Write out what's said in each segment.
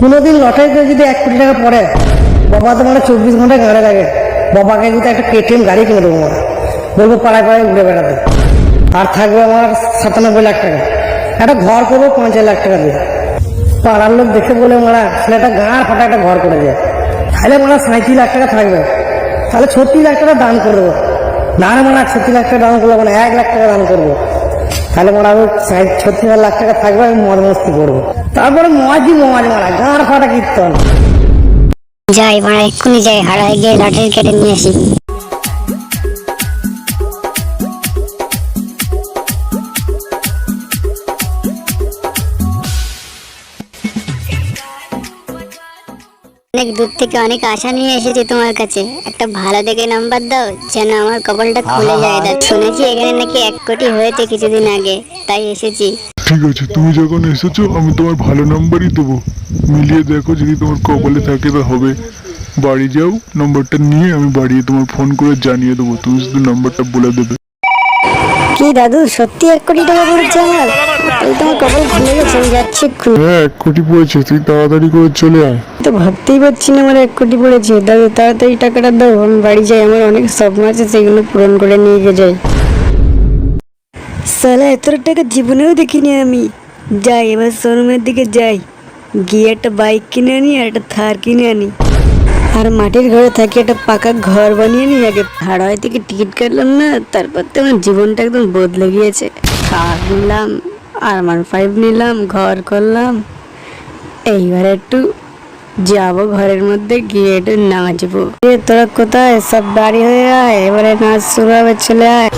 কোনোদিন লটারিতে যদি 1 কোটি টাকা পড়ে, বাবা তো মানে 24 ঘন্টা গাড়ে লাগে। বাবাকে যদি একটা KTM গাড়ি কিনে দেবো, মানে বলবো পাড়ায় পাড়ায় ঘুরে বেড়াতে। আর থাকবে আমার 97 লাখ টাকা। একটা ঘর করবো 5 লাখ টাকা দিয়ে। পাড়ার লোক দেখে বলে মারা ছেলেটা গাঁড় ফাটা একটা ঘর করে যায়। তাহলে মারা 37 লাখ টাকা থাকবে, তাহলে 36 লাখ টাকা দান করে দেবো। না রে মারা 36 লাখ টাকা দান করবো না, 1 লাখ টাকা দান করবো। তাহলে মারা আমি 36 লাখ টাকা থাকবে, আমি মদ মস্তি করবো। তারপরে মজই মজ মারা, গাঁড় ফাটা কীর্তন। যাই মারা, এক্ষুনি যাই, হারায় গিয়ে লটারি কেটে নিয়ে আসি। অনেক দূর থেকে অনেক আশা নিয়ে এসেছি তোমার কাছে, একটা ভালো দেখে নাম্বার দাও যেন আমার কপালটা খুলে যায়। দাদা শুনেছি এখানে নাকি 1 কোটি হয়েছে কিছুদিন আগে, তাই এসেছি। ঠিক আছে, তুমি যখন এসেছো আমি তোমার ভালো নাম্বারই দেবো। মিলিয়ে দেখো, যদি তোমার কপালে থাকে তা হবে। বাড়ি যাও, নাম্বারটা নিয়ে আমি বাড়িয়ে তোমার ফোন করে জানিয়ে দেবো, তুমি শুধু নাম্বারটা বলে দেবে। কি দাদু, সত্যি 1 কোটি টাকা পড়েছে আমার? তাই তোমার কপাল খুলে গেছে, আমি যাচ্ছি এক্ষুনি। হ্যাঁ, 1 কোটি পড়েছে, তুই তাড়াতাড়ি করে চলে আয়। তো ভাবতেই পারছি না আমার 1 কোটি পড়েছে। দাদু তাড়াতাড়ি টাকাটা দাও, আমি বাড়ি যাই, আমার অনেক স্বপ্ন আছে, সেগুলো পূরণ করে নিয়ে যাই। সালা এত টাকা জীবনেও দেখিনি আমি। যাই এবার শোরুমের দিকে যাই, গিয়ে একটা বাইক কিনে আনি আর একটা থার কিনে আনি, আর মাটির ঘরে থাকি একটা পাকা ঘর বানিয়ে নিই। আগে হাড়াই থেকে টিকিট কাটলাম না, তারপর তো আমার জীবনটা একদম বদলে গিয়েছে। থার নিলাম, R15 নিলাম, ঘর করলাম। এইবার একটু যাবো ঘরের মধ্যে, গিয়ে একটু নাচবো। তোরা কোথায়? সব বাড়ি হয়ে আয়, এবারে নাচ শুরু হবে, চলে আয়।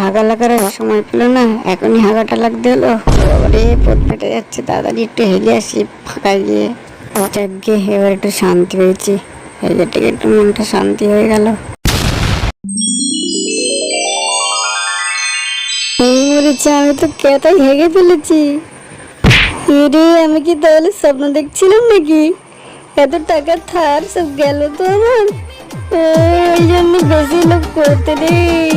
হাগা লাগার সময় পেল না, এখনই হাগাটা লাগতে হলো। বাবারে পেট ফেটে যাচ্ছে, তাড়াতাড়ি একটু হেলে আসি ফাঁকায় গিয়ে। যাকে এবার একটু শান্তি পেয়েছি, হেলে থেকে একটু মনটা শান্তি হয়ে গেল। এই মরেছে, আমি তো কেতাই হেগে ফেলেছি। রে আমি কি তাহলে স্বপ্ন দেখছিলাম নাকি? এত টাকা থার সব গেল তো আমার। ওই জন্য বেশি লোক করতে নেই।